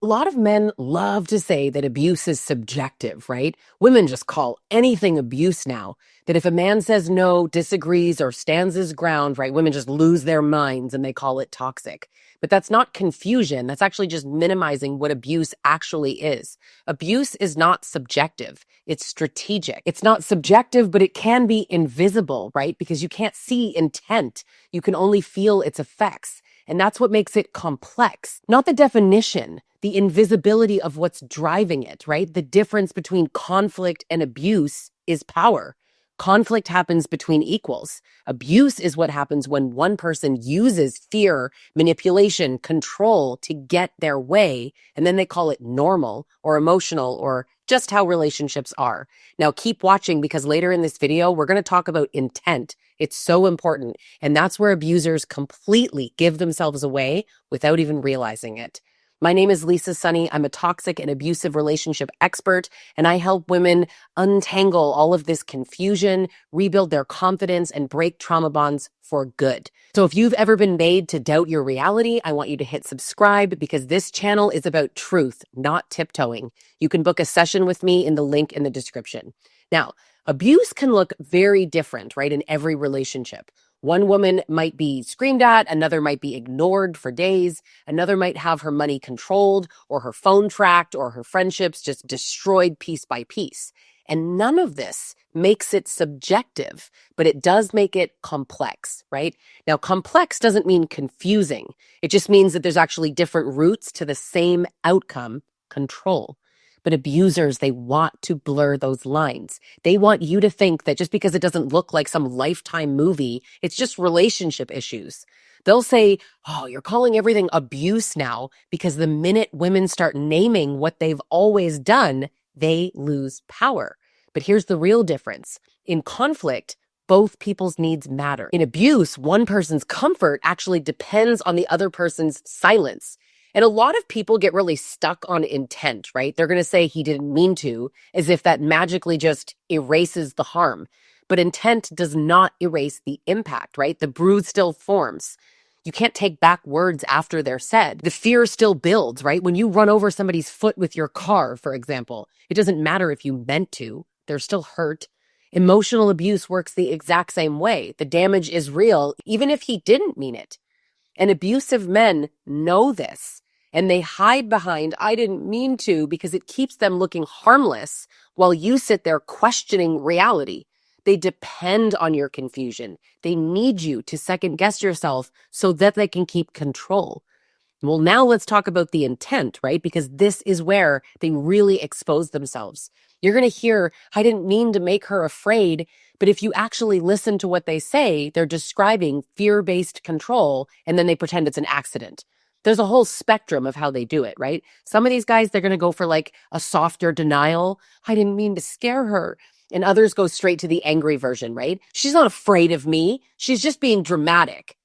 A lot of men love to say that abuse is subjective, right? Women just call anything abuse now. That if a man says no, disagrees, or stands his ground, right, women just lose their minds and they call it toxic. But that's not confusion. That's actually just minimizing what abuse actually is. Abuse is not subjective. It's strategic. It's not subjective, but it can be invisible, right? Because you can't see intent. You can only feel its effects. And that's what makes it complex, not the definition, the invisibility of what's driving it, right? The difference between conflict and abuse is power. Conflict happens between equals. Abuse is what happens when one person uses fear, manipulation, control to get their way, and then they call it normal or emotional or just how relationships are. Now keep watching because later in this video, we're going to talk about intent. It's so important. And that's where abusers completely give themselves away without even realizing it. My name is Lisa Sonni. I'm a toxic and abusive relationship expert, and I help women untangle all of this confusion, rebuild their confidence, and break trauma bonds for good. So if you've ever been made to doubt your reality, I want you to hit subscribe because this channel is about truth, not tiptoeing. You can book a session with me in the link in the description. Now, abuse can look very different, right, in every relationship. One woman might be screamed at, another might be ignored for days, another might have her money controlled or her phone tracked or her friendships just destroyed piece by piece. And none of this makes it subjective, but it does make it complex, right? Now, complex doesn't mean confusing. It just means that there's actually different routes to the same outcome, control. But abusers, they want to blur those lines. They want you to think that just because it doesn't look like some Lifetime movie, it's just relationship issues. They'll say, oh, you're calling everything abuse now because the minute women start naming what they've always done, they lose power. But here's the real difference. In conflict, both people's needs matter. In abuse, one person's comfort actually depends on the other person's silence. And a lot of people get really stuck on intent, right? They're going to say he didn't mean to, as if that magically just erases the harm. But intent does not erase the impact, right? The bruise still forms. You can't take back words after they're said. The fear still builds, right? When you run over somebody's foot with your car, for example, it doesn't matter if you meant to. They're still hurt. Emotional abuse works the exact same way. The damage is real, even if he didn't mean it. And abusive men know this, and they hide behind, I didn't mean to, because it keeps them looking harmless while you sit there questioning reality. They depend on your confusion. They need you to second guess yourself so that they can keep control. Well, now let's talk about the intent, right? Because this is where they really expose themselves. You're going to hear, I didn't mean to make her afraid. But if you actually listen to what they say, they're describing fear-based control, and then they pretend it's an accident. There's a whole spectrum of how they do it, right? Some of these guys, they're going to go for like a softer denial. I didn't mean to scare her. And others go straight to the angry version, right? She's not afraid of me. She's just being dramatic.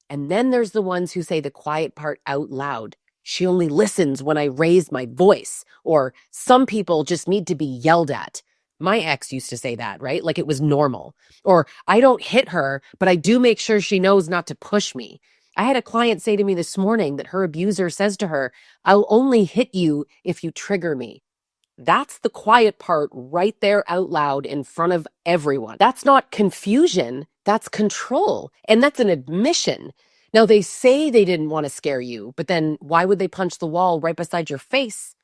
And then there's the ones who say the quiet part out loud. She only listens when I raise my voice. Or some people just need to be yelled at. My ex used to say that, right? Like it was normal. Or I don't hit her, but I do make sure she knows not to push me. I had a client say to me this morning that her abuser says to her, I'll only hit you if you trigger me. That's the quiet part right there out loud in front of everyone. That's not confusion. That's control. And that's an admission. Now, they say they didn't want to scare you, but then why would they punch the wall right beside your face?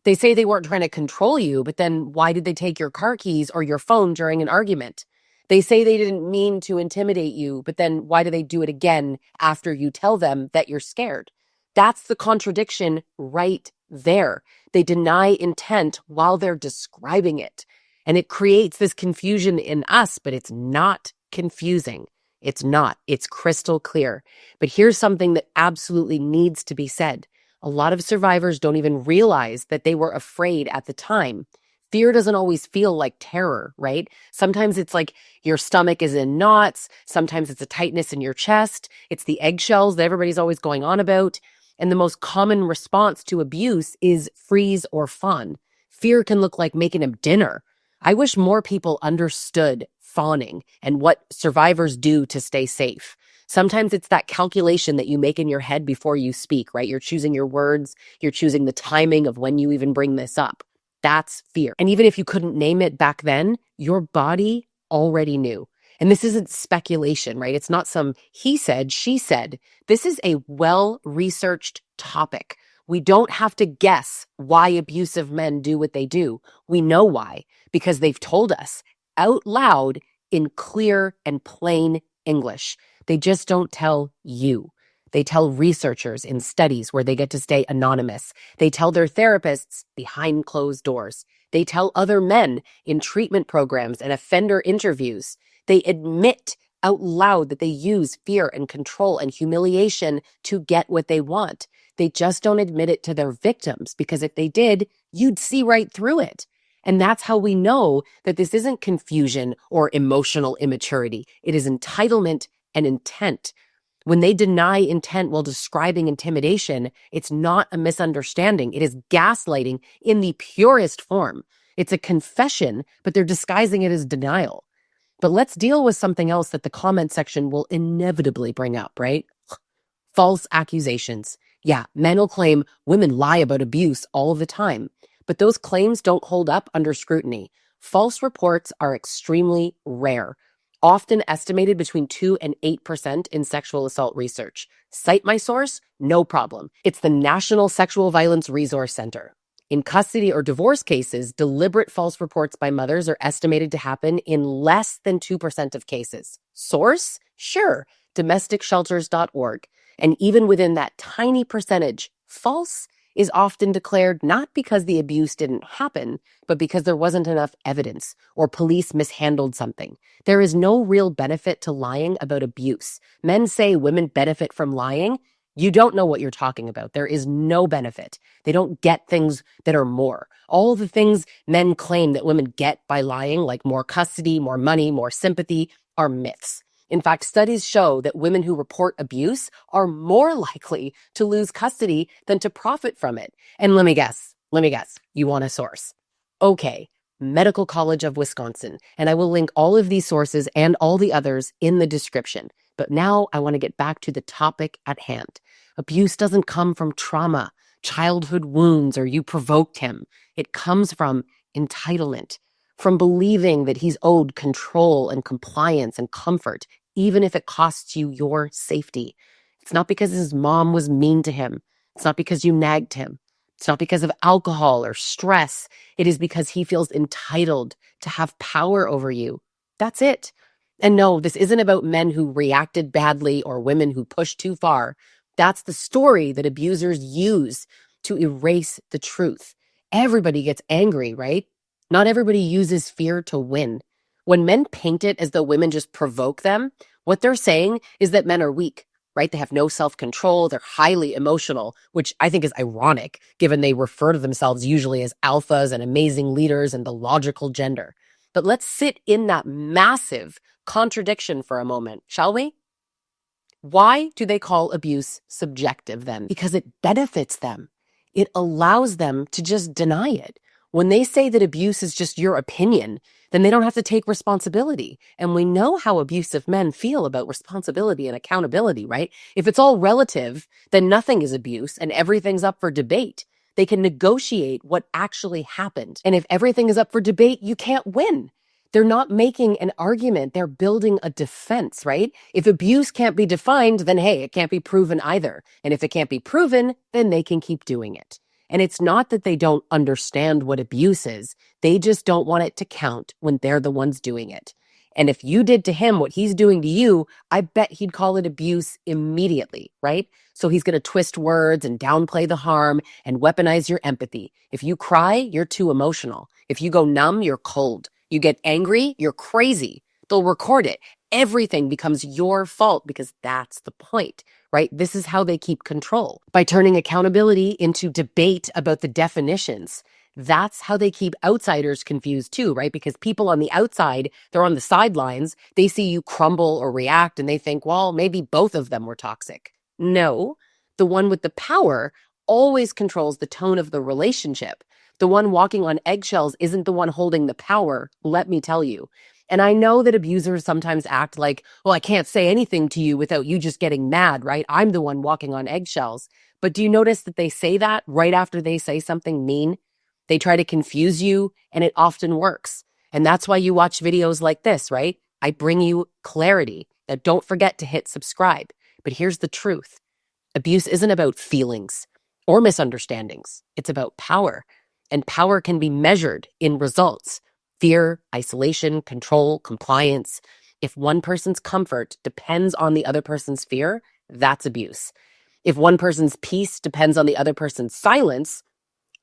They say they weren't trying to control you, but then why did they take your car keys or your phone during an argument? They say they didn't mean to intimidate you, but then why do they do it again after you tell them that you're scared? That's the contradiction right there. They deny intent while they're describing it. And it creates this confusion in us, but it's not confusing. It's not. It's crystal clear. But here's something that absolutely needs to be said. A lot of survivors don't even realize that they were afraid at the time. Fear doesn't always feel like terror, right? Sometimes it's like your stomach is in knots. Sometimes it's a tightness in your chest. It's the eggshells that everybody's always going on about. And the most common response to abuse is freeze or fawn. Fear can look like making him dinner. I wish more people understood fawning and what survivors do to stay safe. Sometimes it's that calculation that you make in your head before you speak, right? You're choosing your words, you're choosing the timing of when you even bring this up. That's fear. And even if you couldn't name it back then, your body already knew. And this isn't speculation, right? It's not some he said, she said. This is a well-researched topic. We don't have to guess why abusive men do what they do. We know why, because they've told us out loud in clear and plain English. They just don't tell you. They tell researchers in studies where they get to stay anonymous. They tell their therapists behind closed doors. They tell other men in treatment programs and offender interviews. They admit out loud that they use fear and control and humiliation to get what they want. They just don't admit it to their victims, because if they did, you'd see right through it. And that's how we know that this isn't confusion or emotional immaturity. It is entitlement and intent. When they deny intent while describing intimidation, it's not a misunderstanding. It is gaslighting in the purest form. It's a confession, but they're disguising it as denial. But let's deal with something else that the comment section will inevitably bring up, right? False accusations. Yeah, men will claim women lie about abuse all the time, but those claims don't hold up under scrutiny. False reports are extremely rare, often estimated between 2 and 8% in sexual assault research. Cite my source? No problem. It's the National Sexual Violence Resource Center. In custody or divorce cases, deliberate false reports by mothers are estimated to happen in less than 2% of cases. Source? Sure, domesticshelters.org. And even within that tiny percentage, false is often declared not because the abuse didn't happen, but because there wasn't enough evidence or police mishandled something. There is no real benefit to lying about abuse. Men say women benefit from lying. You don't know what you're talking about. There is no benefit. They don't get things that are more. All the things men claim that women get by lying, like more custody, more money, more sympathy, are myths. In fact, studies show that women who report abuse are more likely to lose custody than to profit from it. And let me guess, you want a source. Okay, Medical College of Wisconsin. And I will link all of these sources and all the others in the description. But now I want to get back to the topic at hand. Abuse doesn't come from trauma, childhood wounds, or you provoked him. It comes from entitlement, from believing that he's owed control and compliance and comfort, even if it costs you your safety. It's not because his mom was mean to him. It's not because you nagged him. It's not because of alcohol or stress. It is because he feels entitled to have power over you. That's it. And no, this isn't about men who reacted badly or women who pushed too far. That's the story that abusers use to erase the truth. Everybody gets angry, right? Not everybody uses fear to win. When men paint it as though women just provoke them, what they're saying is that men are weak, right? They have no self-control. They're highly emotional, which I think is ironic, given they refer to themselves usually as alphas and amazing leaders and the logical gender. But let's sit in that massive contradiction for a moment, shall we? Why do they call abuse subjective then? Because it benefits them. It allows them to just deny it. When they say that abuse is just your opinion, then they don't have to take responsibility. And we know how abusive men feel about responsibility and accountability, right? If it's all relative, then nothing is abuse and everything's up for debate. They can negotiate what actually happened. And if everything is up for debate, you can't win. They're not making an argument. They're building a defense, right? If abuse can't be defined, then hey, it can't be proven either. And if it can't be proven, then they can keep doing it. And it's not that they don't understand what abuse is. They just don't want it to count when they're the ones doing it. And if you did to him what he's doing to you, I bet he'd call it abuse immediately, right? So he's going to twist words and downplay the harm and weaponize your empathy. If you cry, you're too emotional. If you go numb, you're cold. You get angry, you're crazy. They'll record it. Everything becomes your fault because that's the point, right? This is how they keep control. By turning accountability into debate about the definitions. That's how they keep outsiders confused too, right? Because people on the outside, they're on the sidelines. They see you crumble or react and they think, well, maybe both of them were toxic. No, the one with the power always controls the tone of the relationship. The one walking on eggshells isn't the one holding the power, let me tell you. And I know that abusers sometimes act like, well, I can't say anything to you without you just getting mad, right? I'm the one walking on eggshells. But do you notice that they say that right after they say something mean? They try to confuse you, and it often works. And that's why you watch videos like this, right? I bring you clarity. Now, don't forget to hit subscribe. But here's the truth. Abuse isn't about feelings or misunderstandings. It's about power. And power can be measured in results: fear, isolation, control, compliance. If one person's comfort depends on the other person's fear, that's abuse. If one person's peace depends on the other person's silence,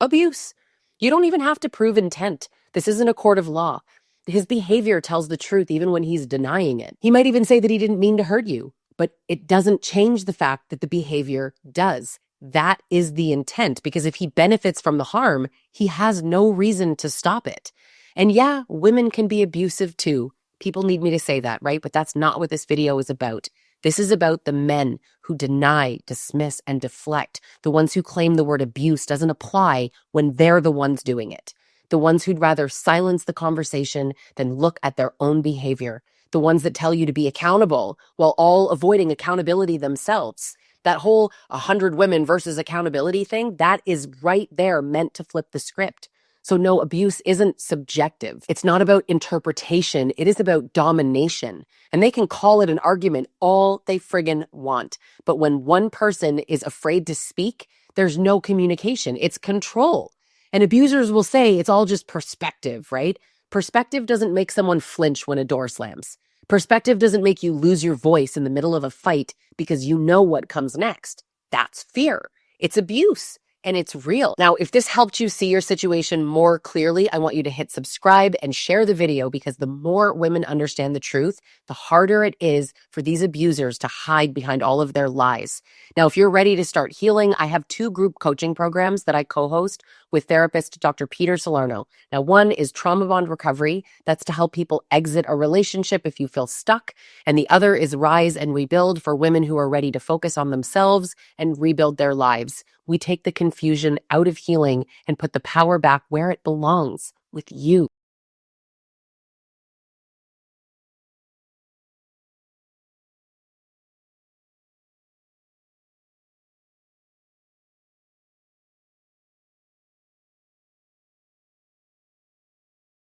abuse. You don't even have to prove intent. This isn't a court of law. His behavior tells the truth even when he's denying it. He might even say that he didn't mean to hurt you, but it doesn't change the fact that the behavior does. That is the intent, because if he benefits from the harm, he has no reason to stop it. And yeah, women can be abusive too. People need me to say that, right? But that's not what this video is about. This is about the men who deny, dismiss, and deflect, the ones who claim the word abuse doesn't apply when they're the ones doing it, the ones who'd rather silence the conversation than look at their own behavior, the ones that tell you to be accountable while all avoiding accountability themselves. That whole 100 women versus accountability thing, that is right there meant to flip the script. So no, abuse isn't subjective. It's not about interpretation. It is about domination. And they can call it an argument all they friggin' want. But when one person is afraid to speak, there's no communication. It's control. And abusers will say it's all just perspective, right? Perspective doesn't make someone flinch when a door slams. Perspective doesn't make you lose your voice in the middle of a fight because you know what comes next. That's fear. It's abuse. And it's real. Now, if this helped you see your situation more clearly, I want you to hit subscribe and share the video, because the more women understand the truth, the harder it is for these abusers to hide behind all of their lies. Now, if you're ready to start healing, I have 2 group coaching programs that I co-host with therapist Dr. Peter Salerno. Now, one is Trauma Bond Recovery. That's to help people exit a relationship if you feel stuck. And the other is Rise and Rebuild for women who are ready to focus on themselves and rebuild their lives. We take the confusion out of healing and put the power back where it belongs, with you.